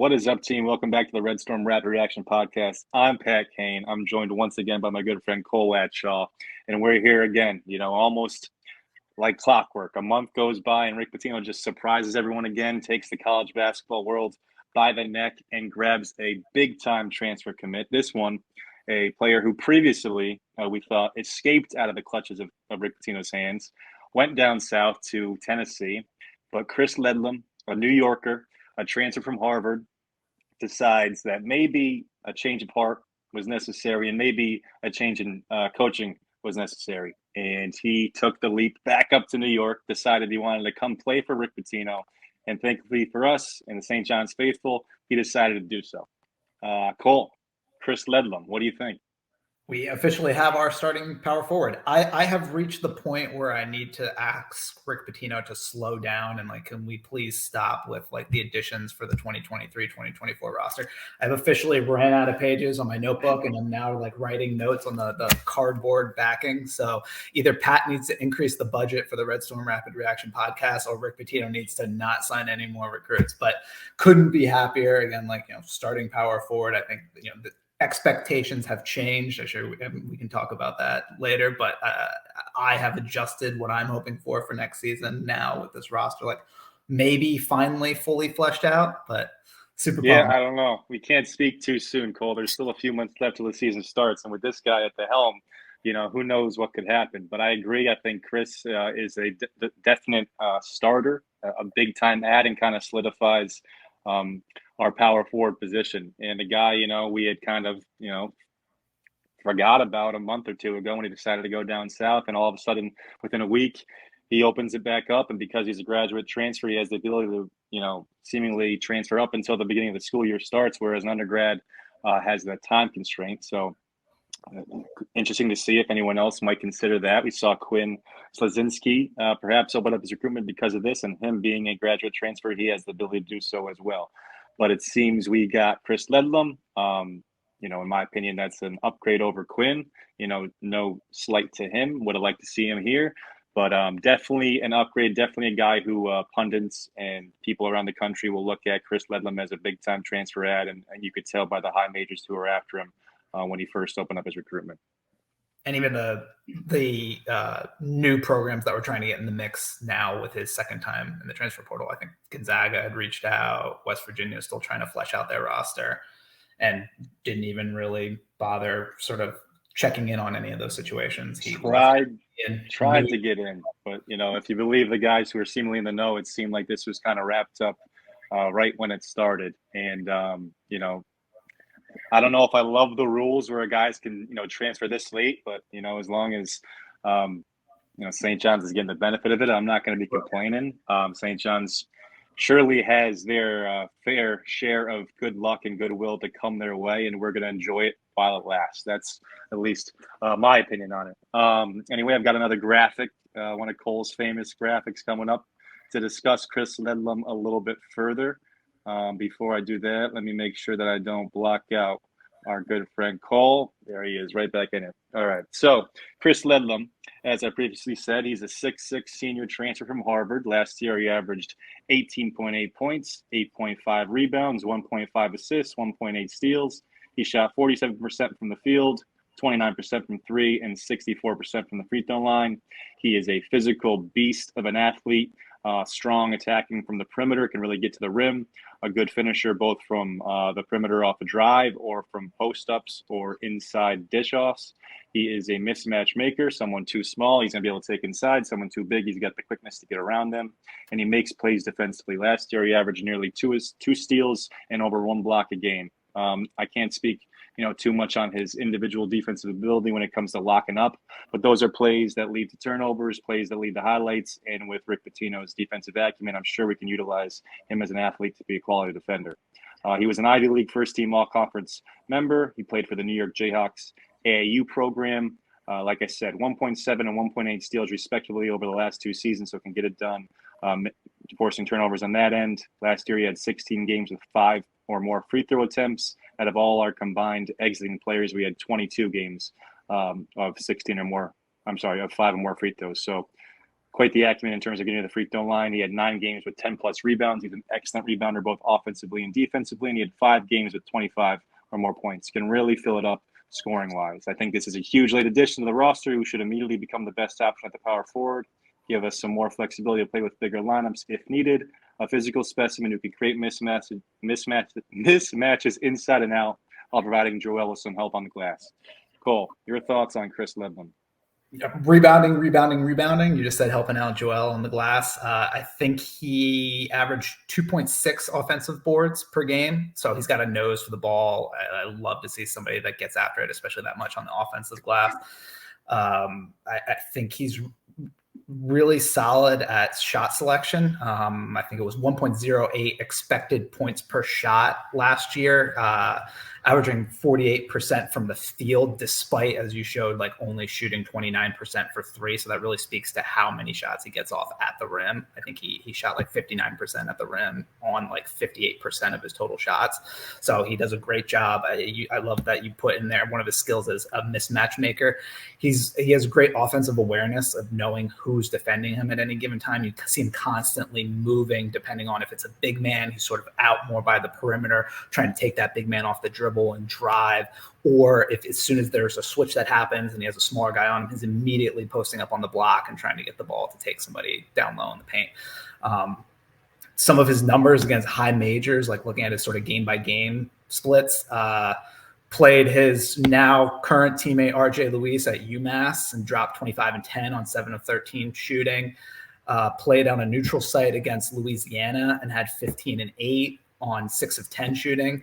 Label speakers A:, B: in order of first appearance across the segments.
A: What is up, team? Welcome back to the Red Storm Rapid Reaction Podcast. I'm Pat Kane. I'm joined once again by my good friend Cole Latshaw, and we're here again, almost like clockwork. A month goes by, and Rick Pitino just surprises everyone again, takes the college basketball world by the neck, and grabs a big-time transfer commit. This one, a player who previously, we thought, escaped out of the clutches of Rick Pitino's hands, went down south to Tennessee, but Chris Ledlum, a New Yorker, a transfer from Harvard, decides that maybe a change of heart was necessary and maybe a change in coaching was necessary. And he took the leap back up to New York, decided he wanted to come play for Rick Pitino. And thankfully for us and the St. John's faithful, he decided to do so. Cole, Chris Ledlum, what do you think?
B: We officially have our starting power forward. I have reached the point where I need to ask Rick Pitino to slow down and can we please stop with the additions for the 2023-2024 roster. I've officially ran out of pages on my notebook and I'm now writing notes on the cardboard backing. So either Pat needs to increase the budget for the Red Storm Rapid Reaction podcast or Rick Pitino needs to not sign any more recruits, but couldn't be happier. Again, starting power forward. I think, the expectations have changed. I'm sure we can talk about that later, but I have adjusted what I'm hoping for next season now with this roster, maybe finally fully fleshed out, but super pumped.
A: I don't know. We can't speak too soon, Cole. There's still a few months left till the season starts. And with this guy at the helm, who knows what could happen. But I agree. I think Chris is a definite starter, a big-time add, and kind of solidifies our power forward position. And the guy, we had kind of, forgot about a month or two ago when he decided to go down south. And all of a sudden, within a week, he opens it back up. And because he's a graduate transfer, he has the ability to, seemingly transfer up until the beginning of the school year starts, whereas an undergrad has that time constraint. So interesting to see if anyone else might consider that. We saw Quinn Slazinski perhaps open up his recruitment because of this, and him being a graduate transfer, he has the ability to do so as well. But it seems we got Chris Ledlum. In my opinion, that's an upgrade over Quinn. No slight to him. Would have liked to see him here. But definitely an upgrade, definitely a guy who pundits and people around the country will look at Chris Ledlum as a big-time transfer ad, and you could tell by the high majors who are after him when he first opened up his recruitment.
B: And even the new programs that we're trying to get in the mix now with his second time in the transfer portal. I think Gonzaga had reached out. West Virginia is still trying to flesh out their roster and didn't even really bother sort of checking in on any of those situations. He
A: tried to get in, but if you believe the guys who are seemingly in the know, it seemed like this was kind of wrapped up right when it started. And I don't know if I love the rules where guys can transfer this late, but as long as St. John's is getting the benefit of it, I'm not going to be complaining. St. John's surely has their fair share of good luck and goodwill to come their way, and we're going to enjoy it while it lasts. That's at least my opinion on it. Anyway, I've got another graphic, one of Cole's famous graphics coming up to discuss Chris Ledlum a little bit further. Before I do that, let me make sure that I don't block out our good friend Cole. There he is, right back in it. All right. So Chris Ledlum, as I previously said, he's a 6'6" senior transfer from Harvard. Last year, he averaged 18.8 points, 8.5 rebounds, 1.5 assists, 1.8 steals. He shot 47% from the field, 29% from three, and 64% from the free throw line. He is a physical beast of an athlete. Strong attacking from the perimeter, can really get to the rim. A good finisher both from the perimeter off a drive or from post-ups or inside dish-offs. He is a mismatch maker. Someone too small, he's going to be able to take inside. Someone too big, he's got the quickness to get around them. And he makes plays defensively. Last year, he averaged nearly two steals and over one block a game. I can't speak too much on his individual defensive ability when it comes to locking up. But those are plays that lead to turnovers, plays that lead to highlights. And with Rick Pitino's defensive acumen, I'm sure we can utilize him as an athlete to be a quality defender. He was an Ivy League first-team all-conference member. He played for the New York Jayhawks AAU program. Like I said, 1.7 and 1.8 steals respectively over the last two seasons, so can get it done, forcing turnovers on that end. Last year, he had 16 games with 5 or more free throw attempts. Out of all our combined exiting players, we had 22 games of 16 or more. Of 5 or more free throws. So quite the acumen in terms of getting to the free throw line. He had 9 games with 10-plus rebounds. He's an excellent rebounder both offensively and defensively, and he had 5 games with 25 or more points. He can really fill it up scoring-wise. I think this is a huge late addition to the roster who should immediately become the best option at the power forward, give us some more flexibility to play with bigger lineups if needed, a physical specimen who can create mismatches inside and out while providing Joel with some help on the glass. Cole, your thoughts on Chris Ledlum?
B: Rebounding. You just said helping out Joel on the glass. I think he averaged 2.6 offensive boards per game. So he's got a nose for the ball. I love to see somebody that gets after it, especially that much on the offensive glass. I think he's really solid at shot selection. I think it was 1.08 expected points per shot last year, averaging 48% from the field, despite, as you showed, like only shooting 29% for 3. So that really speaks to how many shots he gets off at the rim. I think he shot like 59% at the rim on like 58% of his total shots. So he does a great job. I love that you put in there one of his skills is a mismatch maker. He has great offensive awareness of knowing who's defending him at any given time. You see him constantly moving depending on if it's a big man who's sort of out more by the perimeter, trying to take that big man off the dribble and drive, or if as soon as there's a switch that happens and he has a smaller guy on him, he's immediately posting up on the block and trying to get the ball to take somebody down low in the paint. Some of his numbers against high majors, like looking at his sort of game by game splits, played his now current teammate RJ Luis at UMass and dropped 25 and 10 on 7 of 13 shooting. Played on a neutral site against Louisiana and had 15 and 8 on 6 of 10 shooting.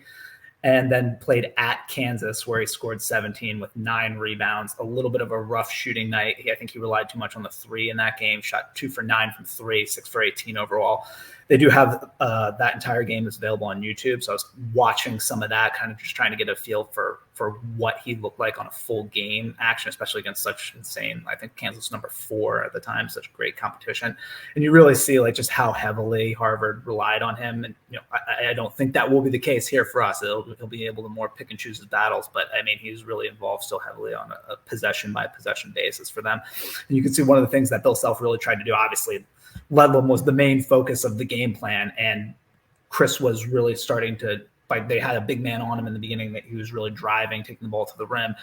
B: And then played at Kansas, where he scored 17 with 9 rebounds. A little bit of a rough shooting night. I think he relied too much on the 3 in that game. Shot 2 for 9 from 3, 6 for 18 overall. They do have that entire game is available on YouTube. So I was watching some of that, kind of just trying to get a feel for what he looked like on a full game action, especially against such insane, I think Kansas number 4 at the time, such great competition. And you really see like just how heavily Harvard relied on him. And, I don't think that will be the case here for us. He'll be able to more pick and choose his battles. But I mean, he's really involved so heavily on a possession by possession basis for them. And you can see one of the things that Bill Self really tried to do, obviously, Ledlum was the main focus of the game plan, and Chris was really starting to, like, they had a big man on him in the beginning that he was really driving, taking the ball to the rim,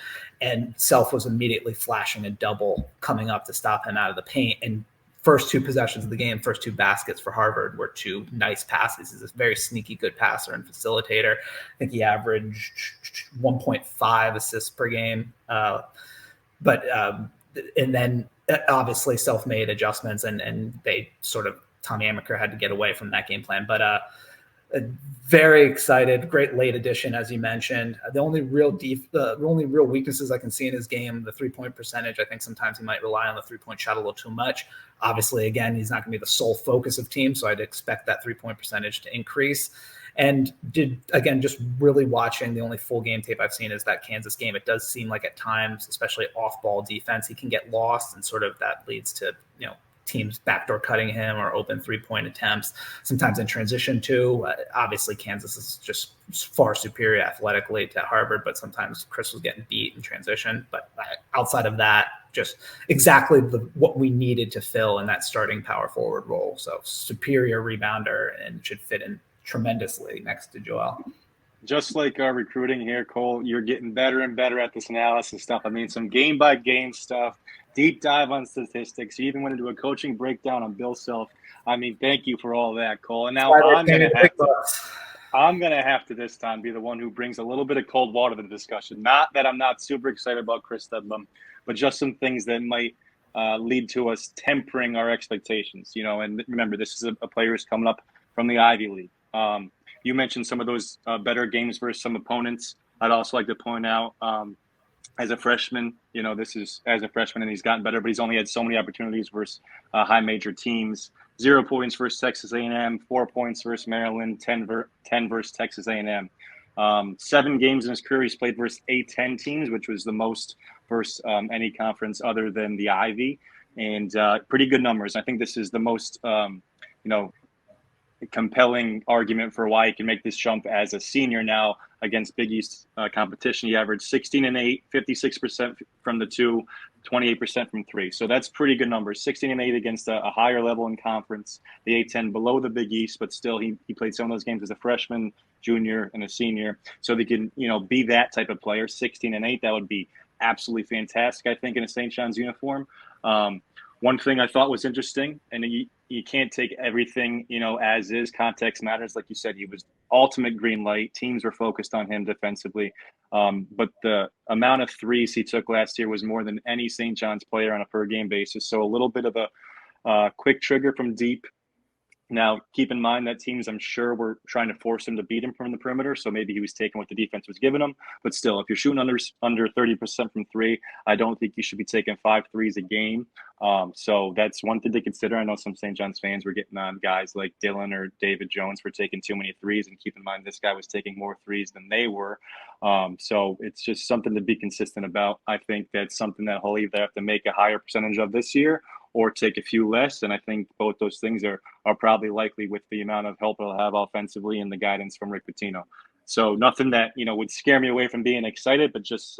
B: and Self was immediately flashing a double coming up to stop him out of the paint. And first 2 possessions of the game, first 2 baskets for Harvard were 2 nice passes. He's a very sneaky good passer and facilitator. I think he averaged 1.5 assists per game. And then obviously self-made adjustments and they sort of, Tommy Amaker had to get away from that game plan, but very excited, great late addition, as you mentioned. The only real weaknesses I can see in his game, the 3-point percentage. I think sometimes he might rely on the 3-point shot a little too much. Obviously, again, he's not going to be the sole focus of team, so I'd expect that 3-point percentage to increase. And just really watching, the only full game tape I've seen is that Kansas game. It does seem like at times, especially off-ball defense, he can get lost, and sort of that leads to, teams backdoor cutting him or open 3-point attempts, sometimes in transition too. Obviously, Kansas is just far superior athletically to Harvard, but sometimes Chris was getting beat in transition. But outside of that, just exactly what we needed to fill in that starting power forward role. So superior rebounder and should fit in tremendously next to Joel.
A: Just like our recruiting here, Cole, you're getting better and better at this analysis stuff. I mean, some game-by-game stuff, deep dive on statistics. You even went into a coaching breakdown on Bill Self. I mean, thank you for all that, Cole. And now I'm going to have to this time be the one who brings a little bit of cold water to the discussion. Not that I'm not super excited about Chris Ledlum, but just some things that might lead to us tempering our expectations. And remember, this is a player who's coming up from the Ivy League. You mentioned some of those better games versus some opponents. I'd also like to point out as a freshman, this is as a freshman and he's gotten better, but he's only had so many opportunities versus high major teams. 0 points versus Texas A&M, 4 points versus Maryland, 10 versus Texas A&M. 7 games in his career he's played versus A-10 teams, which was the most versus any conference other than the Ivy, and pretty good numbers. I think this is the most, compelling argument for why he can make this jump as a senior now against Big East competition. He averaged 16 and 8, 56% from the two, 28% from three. So that's pretty good numbers. 16 and 8 against a higher level in conference. The A-10 below the Big East, but still he played some of those games as a freshman, junior, and a senior. So they can, be that type of player. 16 and 8, that would be absolutely fantastic, I think, in a St. John's uniform. One thing I thought was interesting, and you can't take everything, as is. Context matters. Like you said, he was ultimate green light. Teams were focused on him defensively. But the amount of threes he took last year was more than any St. John's player on a per-game basis. So a little bit of a quick trigger from deep. Now, keep in mind that teams, I'm sure, were trying to force him to beat him from the perimeter. So maybe he was taking what the defense was giving him. But still, if you're shooting under 30% from three, I don't think you should be taking 5 threes a game. So that's one thing to consider. I know some St. John's fans were getting on guys like Dylan or David Jones for taking too many threes. And keep in mind, this guy was taking more threes than they were. So it's just something to be consistent about. I think that's something that he'll either have to make a higher percentage of this year or take a few less. And I think both those things are probably likely with the amount of help he'll have offensively and the guidance from Rick Pitino. So nothing that, would scare me away from being excited, but just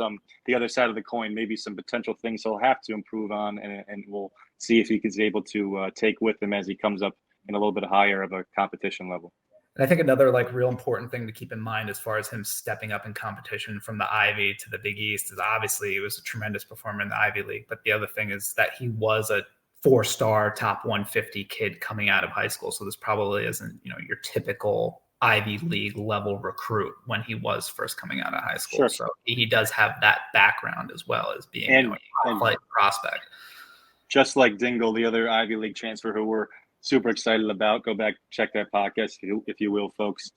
A: the other side of the coin, maybe some potential things he'll have to improve on, and we'll see if he is able to take with him as he comes up in a little bit higher of a competition level.
B: And I think another real important thing to keep in mind as far as him stepping up in competition from the Ivy to the Big East is obviously it was a tremendous performer in the Ivy League. But the other thing is that he was a 4-star top 150 kid coming out of high school. So this probably isn't, your typical Ivy League level recruit when he was first coming out of high school. Sure. So he does have that background as well as being a top-flight prospect. Just like Dingle, the other Ivy League transfer who we're super excited about. Go back, check that podcast if you will, folks.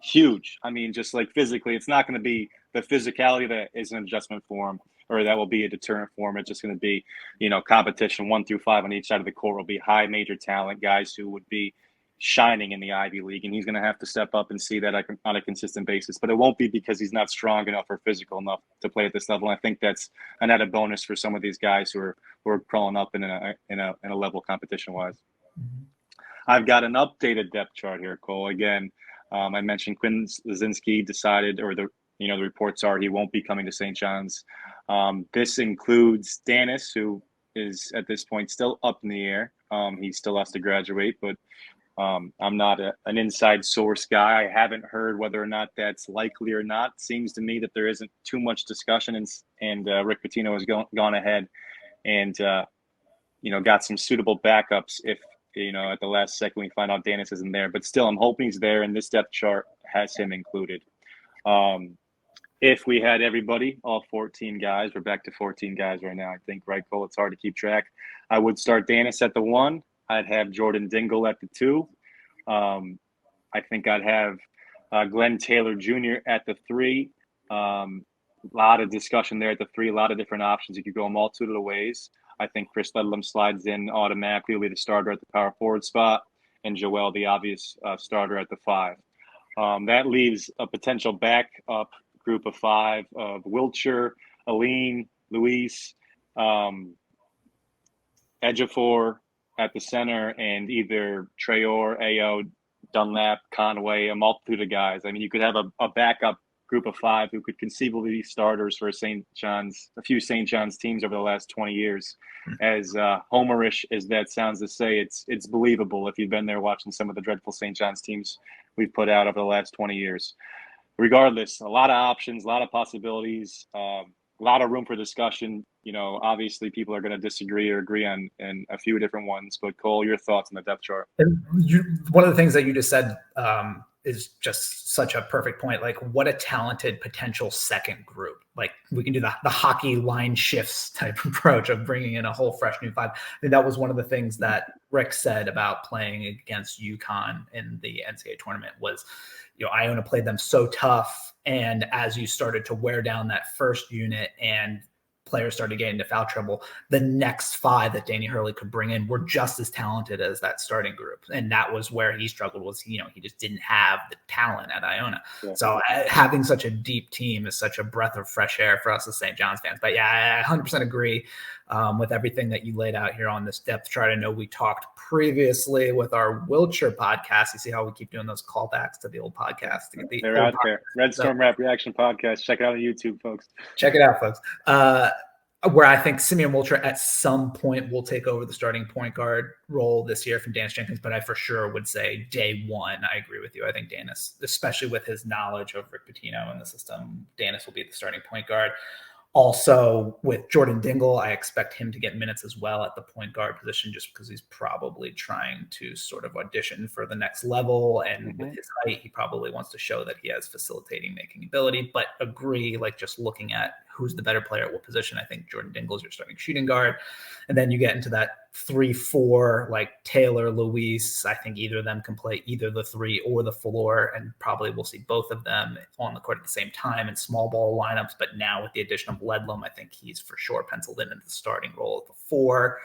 B: Huge. I mean, just like physically, it's not going to be the physicality that is an adjustment for him, or that will be a deterrent for him. It's just going to be, competition 1 through 5 on each side of the court will be high major talent guys who would be shining in the Ivy League, and he's going to have to step up and see that on a consistent basis. But it won't be because he's not strong enough or physical enough to play at this level. And I think that's an added bonus for some of these guys who are crawling up in a level competition wise. I've got an updated depth chart here, Cole. Again, I mentioned Quinn Lazinski decided, or the reports are he won't be coming to St. John's. This includes Danis, who is at this point still up in the air. He still has to graduate, but I'm not an inside source guy. I haven't heard whether or not that's likely or not. Seems to me that there isn't too much discussion, and Rick Pitino has gone ahead and got some suitable backups if at the last second we find out Danis isn't there. But still, I'm hoping he's there, and this depth chart has him included. If we had everybody, all 14 guys, we're back to 14 guys right now, I think, right, Cole? It's hard to keep track. I would start Danis at the 1. I'd have Jordan Dingle at the 2. I think I'd have Glenn Taylor Jr. at the 3. A lot of discussion there at the 3, a lot of different options. You could go a multitude of ways. I think Chris Ledlum slides in automatically. He'll be the starter at the power forward spot, and Joel, the obvious starter, at the 5. That leaves a potential backup group of 5 of Wiltshire, Aline, Luis, Ejiofor at the center, and either Traore, Ao, Dunlap, Conway, a multitude of guys. I mean, you could have a backup group of 5 who could conceivably be starters for a few St. John's teams over the last 20 years. As homerish as that sounds to say, it's believable if you've been there watching some of the dreadful St. John's teams we've put out over the last 20 years. Regardless, a lot of options, a lot of possibilities, a lot of room for discussion. Obviously people are going to disagree or agree on a few different ones. But Cole, your thoughts on the depth chart? One of the things that you just said is just such a perfect point. What a talented potential second group. We can do the hockey line shifts type approach of bringing in a whole fresh new 5. I think that was one of the things that Rick said about playing against UConn in the NCAA tournament was, Iona played them so tough. And as you started to wear down that first unit and players started getting into foul trouble, the next 5 that Danny Hurley could bring in were just as talented as that starting group. And that was where he struggled, was, he just didn't have the talent at Iona. Yeah. So having such a deep team is such a breath of fresh air for us as St. John's fans. But yeah, I 100% agree with everything that you laid out here on this depth chart. I know we talked previously with our Wiltshire podcast. You see how we keep doing those callbacks to the old podcast.
A: They're out there. Red Storm Rap Reaction Podcast. Check it out on YouTube, folks.
B: Check it out, folks. Where I think Simeon Wiltshire at some point will take over the starting point guard role this year from Danis Jenkins, but I for sure would say day one, I agree with you. I think Danis, especially with his knowledge of Rick Pitino and the system, Danis will be the starting point guard. Also, with Jordan Dingle, I expect him to get minutes as well at the point guard position, just because he's probably trying to sort of audition for the next level. And with his height, he probably wants to show that he has facilitating making ability. But agree, like just looking at who's the better player at what position, I think Jordan Dingle is your starting shooting guard. And then you get into that 3-4, like Taylor, Luis. I think either of them can play either the 3 or the 4, and probably we'll see both of them on the court at the same time in small ball lineups. But now with the addition of Ledlum, I think he's for sure penciled in the starting role at the 4.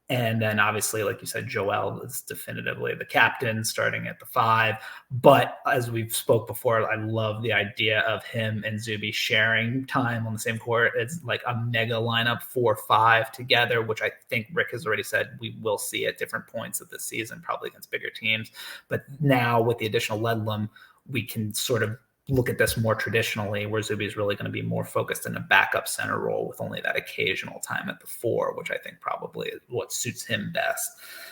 B: And then obviously, like you said, Joel is definitively the captain starting at the 5. But as we've spoke before, I love the idea of him and Zuby sharing time on the same court. It's like a mega lineup 4-5 together, which I think Rick has already said we will see at different points of this season, probably against bigger teams. But now with the additional Ledlum, we can sort of look at this more traditionally, where Zuby is really going to be more focused in a backup center role with only that occasional time at the 4, which I think probably is what suits him best.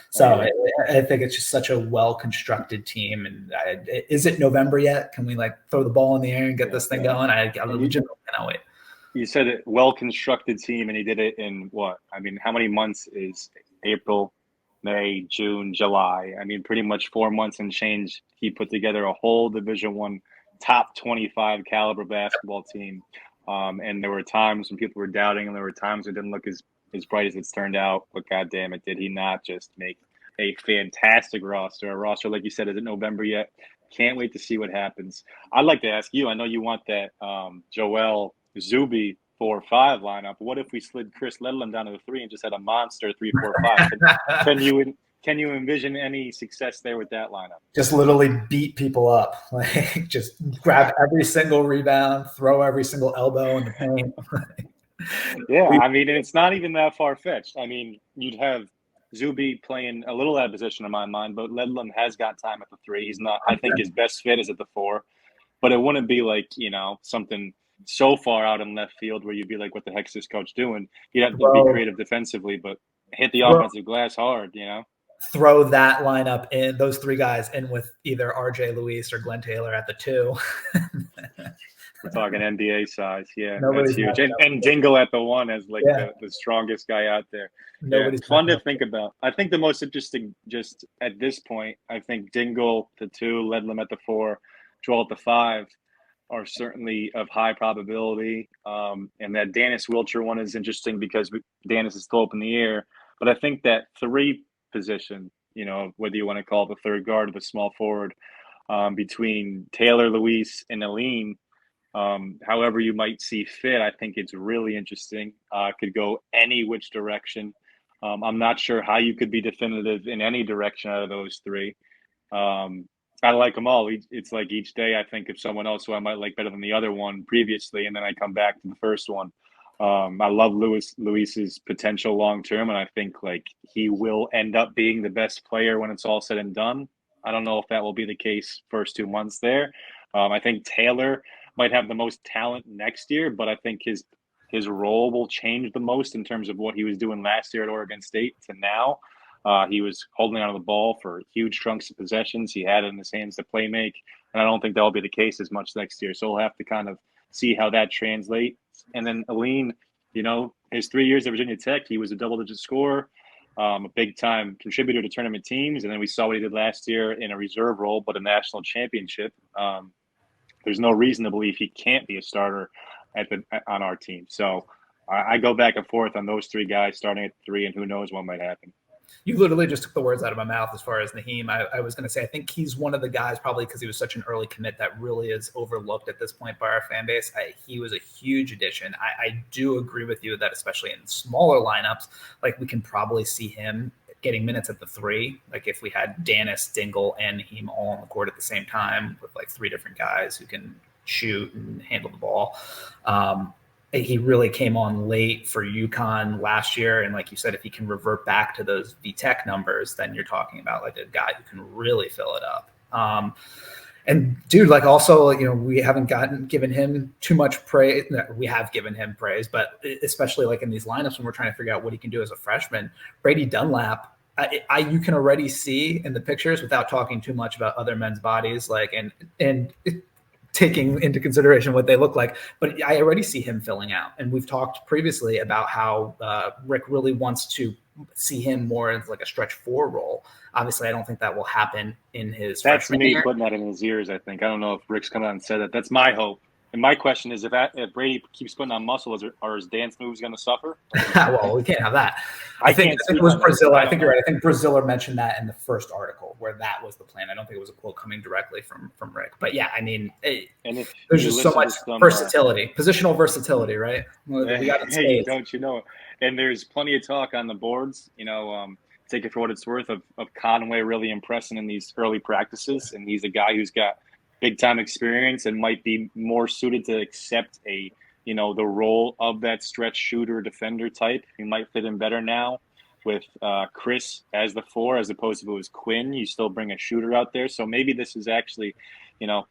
B: So I think it's just such a well-constructed team. And is it November yet? Can we like throw the ball in the air and get this thing going? I legitimately cannot wait.
A: You said it, well-constructed team, and he did it in what? I mean, how many months is April, May, June, July? I mean, pretty much 4 months and change. He put together a whole Division I top 25 caliber basketball team. And there were times when people were doubting, and there were times it didn't look as bright as it's turned out. But goddamn it, did he not just make a fantastic roster? A roster, like you said, isn't November yet. Can't wait to see what happens. I'd like to ask you, I know you want that Joel Zuby 4-5 lineup. What if we slid Chris Ledlum down to the 3 and just had a monster 3-4-5? Can you envision any success there with that lineup?
B: Just literally beat people up. Like just grab every single rebound, throw every single elbow in the paint.
A: Yeah, I mean, it's not even that far-fetched. I mean, you'd have Zuby playing a little out of position in my mind, but Ledlum has got time at the 3. He's not – I think his best fit is at the 4. But it wouldn't be like, something so far out in left field where you'd be like, what the heck's this coach doing? You'd have to be creative defensively, but hit the offensive glass hard,
B: Throw that lineup in, those 3 guys in with either RJ Luis or Glenn Taylor at the 2.
A: We're talking NBA size. Yeah, that's huge. And Dingle at the 1 as like the strongest guy out there. It's fun to think about. I think the most interesting, just at this point, I think Dingle the 2, Ledlum at the 4, Joel at the 5 are certainly of high probability. And that Danis Wiltshire one is interesting because Danis is still up in the air. But I think that 3 position, whether you want to call it the third guard or the small forward, between Taylor, Luis, and Aline, however you might see fit, I think it's really interesting. Could go any which direction. I'm not sure how you could be definitive in any direction out of those 3. I like them all. It's like each day I think of someone else who I might like better than the other one previously, and then I come back to the first one. I love Luis's potential long term, and I think like he will end up being the best player when it's all said and done. I don't know if that will be the case first 2 months there. I think Taylor might have the most talent next year, but I think his role will change the most in terms of what he was doing last year at Oregon State to now. He was holding on to the ball for huge chunks of possessions. He had it in his hands to play make, and I don't think that will be the case as much next year. So we'll have to kind of see how that translates. And then Aline, his 3 years at Virginia Tech, he was a double-digit scorer, a big-time contributor to tournament teams. And then we saw what he did last year in a reserve role, but a national championship. There's no reason to believe he can't be a starter on our team. So I go back and forth on those 3 guys starting at 3, and who knows what might happen.
B: You literally just took the words out of my mouth as far as Naheem. I was going to say, I think he's one of the guys, probably because he was such an early commit, that really is overlooked at this point by our fan base. He was a huge addition. I do agree with you that especially in smaller lineups, like we can probably see him getting minutes at the 3. Like if we had Danis, Dingle, and Naheem all on the court at the same time with like 3 different guys who can shoot and handle the ball. He really came on late for UConn last year. And like you said, if he can revert back to those VTech numbers, then you're talking about like a guy who can really fill it up. And dude, like also, we haven't given him too much praise. We have given him praise, but especially like in these lineups when we're trying to figure out what he can do as a freshman, Brady Dunlap, you can already see in the pictures, without talking too much about other men's bodies, like, and taking into consideration what they look like, but I already see him filling out. And we've talked previously about how Rick really wants to see him more as like a stretch 4 role. Obviously, I don't think that will happen in his freshman year.
A: That's me putting that in his ears, I think. I don't know if Rick's come out and said that. That's my hope. And my question is, if Brady keeps putting on muscle, are his dance moves going to suffer?
B: Well, we can't have that. I think it was Brazil. I think you're right. I think Braziller mentioned that in the first article where that was the plan. I don't think it was a quote coming directly from Rick. But yeah, I mean, there's just so much versatility, positional versatility, right? We got it.
A: Hey, don't you know it? And there's plenty of talk on the boards, take it for what it's worth, of Conway really impressing in these early practices. And he's a guy who's got big time experience and might be more suited to accept the role of that stretch shooter defender type. He might fit in better now with Chris as the 4, as opposed to if it was Quinn. You still bring a shooter out there. So maybe this is actually,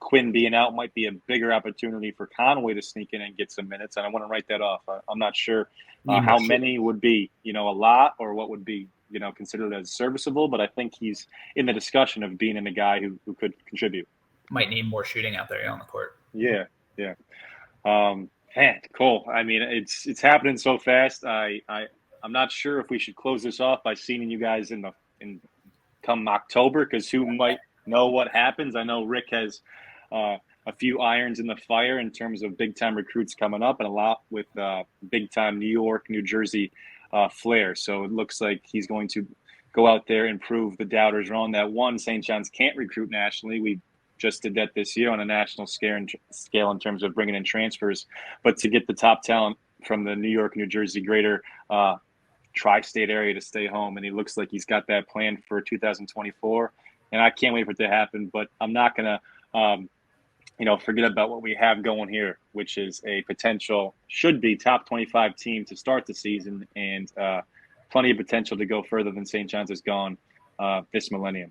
A: Quinn being out might be a bigger opportunity for Conway to sneak in and get some minutes. And I want to write that off. I'm not sure how many would be, a lot, or what would be, considered as serviceable. But I think he's in the discussion of being in a guy who could contribute.
B: Might need more shooting out there on the court.
A: Yeah. Man, cool. I mean, it's happening so fast. I'm not sure if we should close this off by seeing you guys in come October, because who might know what happens. I know Rick has a few irons in the fire in terms of big time recruits coming up, and a lot with big time New York, New Jersey flair. So it looks like he's going to go out there and prove the doubters wrong. That one, St. John's can't recruit nationally. We just did that this year on a national scale in terms of bringing in transfers, but to get the top talent from the New York, New Jersey, greater tri-state area to stay home. And he looks like he's got that plan for 2024. And I can't wait for it to happen, but I'm not going to, forget about what we have going here, which is a potential, should be top 25 team to start the season, and plenty of potential to go further than St. John's has gone this millennium.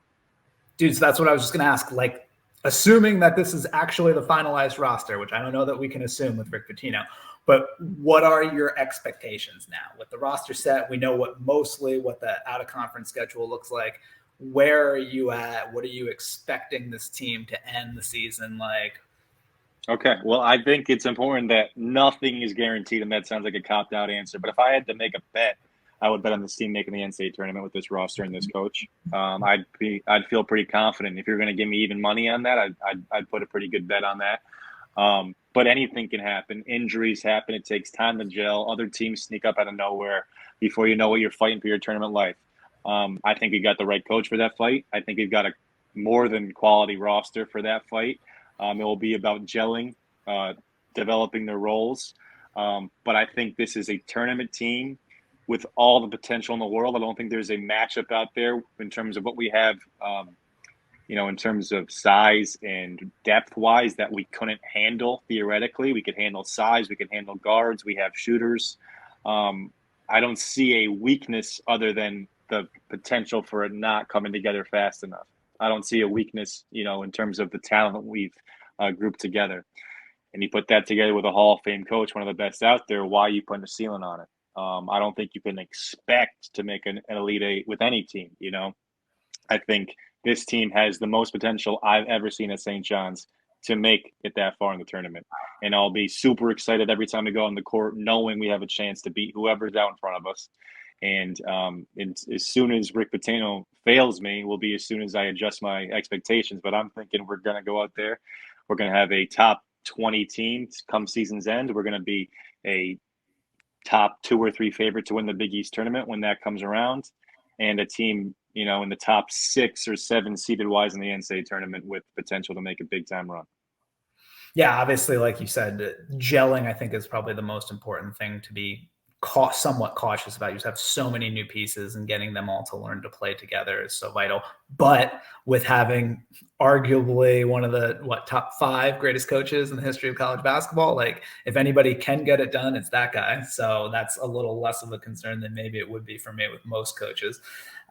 B: Dude, so that's what I was just going to ask. Like, assuming that this is actually the finalized roster, which I don't know that we can assume with Rick Pitino, but what are your expectations now? With the roster set, we know what the out-of-conference schedule looks like. Where are you at? What are you expecting this team to end the season like?
A: Okay, well, I think it's important that nothing is guaranteed, and that sounds like a copped-out answer. But if I had to make a bet, I would bet on this team making the NCAA tournament with this roster and this coach. I'd feel pretty confident. If you're going to give me even money on that, I'd put a pretty good bet on that. But anything can happen. Injuries happen. It takes time to gel. Other teams sneak up out of nowhere. Before you know it, you're fighting for your tournament life. I think we got the right coach for that fight. I think we've got a more than quality roster for that fight. It will be about gelling, developing their roles. But I think this is a tournament team with all the potential in the world. I don't think there's a matchup out there in terms of what we have, in terms of size and depth-wise, that we couldn't handle theoretically. We could handle size. We could handle guards. We have shooters. I don't see a weakness other than the potential for it not coming together fast enough. I don't see a weakness, in terms of the talent that we've grouped together. And you put that together with a Hall of Fame coach, one of the best out there, why are you putting a ceiling on it? I don't think you can expect to make an Elite Eight with any team, I think this team has the most potential I've ever seen at St. John's to make it that far in the tournament. And I'll be super excited every time we go on the court, knowing we have a chance to beat whoever's out in front of us. And as soon as Rick Pitino fails me, will be as soon as I adjust my expectations. But I'm thinking we're going to go out there. We're going to have a top 20 team come season's end. We're going to be a top 2 or 3 favorite to win the Big East tournament when that comes around. and a team, you know, in the top 6 or 7 seeded wise in the NCAA tournament with potential to make a big time run.
B: Yeah, obviously, like you said, gelling, I think, is probably the most important thing to be somewhat cautious about. You just have so many new pieces, and getting them all to learn to play together is so vital. But with having arguably one of the top 5 greatest coaches in the history of college basketball, like if anybody can get it done, it's that guy. So that's a little less of a concern than maybe it would be for me with most coaches.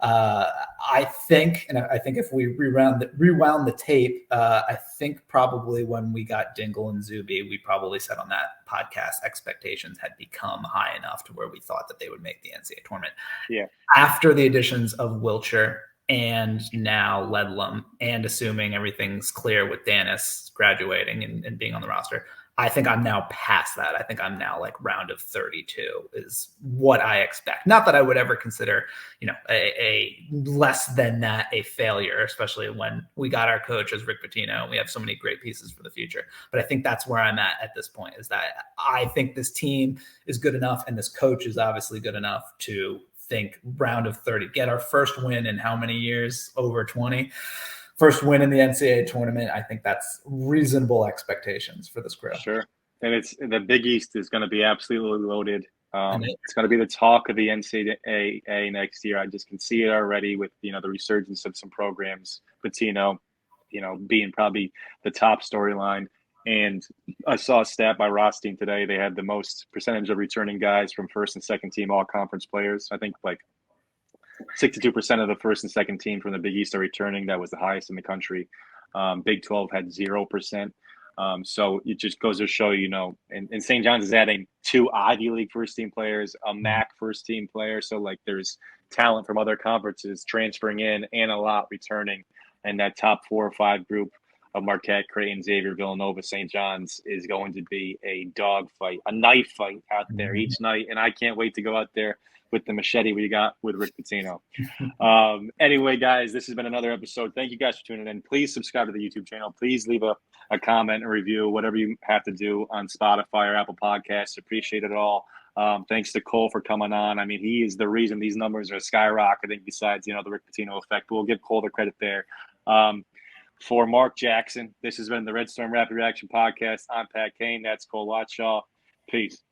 B: I think if we rewound the tape, I think probably when we got Dingle and Zuby, we probably said on that podcast expectations had become high enough to where we thought that they would make the NCAA tournament.
A: Yeah.
B: After the additions of Wiltshire and now Ledlum, and assuming everything's clear with Danis graduating and being on the roster, I think I'm now past that. I think I'm now like round of 32 is what I expect. Not that I would ever consider, you know, a less than that a failure, especially when we got our coach as Rick Pitino and we have so many great pieces for the future. But I think that's where I'm at this point, is that I think this team is good enough and this coach is obviously good enough to think round of 30, get our first win in how many years? Over 20. First win in the NCAA tournament. I think that's reasonable expectations for this crew.
A: Sure. And it's the Big East is going to be absolutely loaded. It's going to be the talk of the NCAA next year. I just can see it already with, you know, the resurgence of some programs, Pitino, you know, being probably the top storyline. And I saw a stat by Rothstein today. They had the most percentage of returning guys from first and second team all conference players. I think like 62% of the first and second team from the Big East are returning. That was the highest in the country. Big 12 had 0%. So it just goes to show, you know, and St. John's is adding 2 Ivy League first team players, a MAC first team player. So like there's talent from other conferences transferring in and a lot returning. And that top 4 or 5 group of Marquette, Creighton, Xavier, Villanova, St. John's is going to be a dog fight, a knife fight out there each night. And I can't wait to go out there with the machete we got with Rick Pitino. Anyway, guys, this has been another episode. Thank you guys for tuning in. Please subscribe to the YouTube channel. Please leave a comment, a review, whatever you have to do on Spotify or Apple Podcasts. Appreciate it all. Thanks to Cole for coming on. I mean, he is the reason these numbers are skyrocketing besides, you know, the Rick Pitino effect. But we'll give Cole the credit there. For Mark Jackson, this has been the Red Storm Rapid Reaction Podcast. I'm Pat Kane. That's Cole Watshaw. Peace.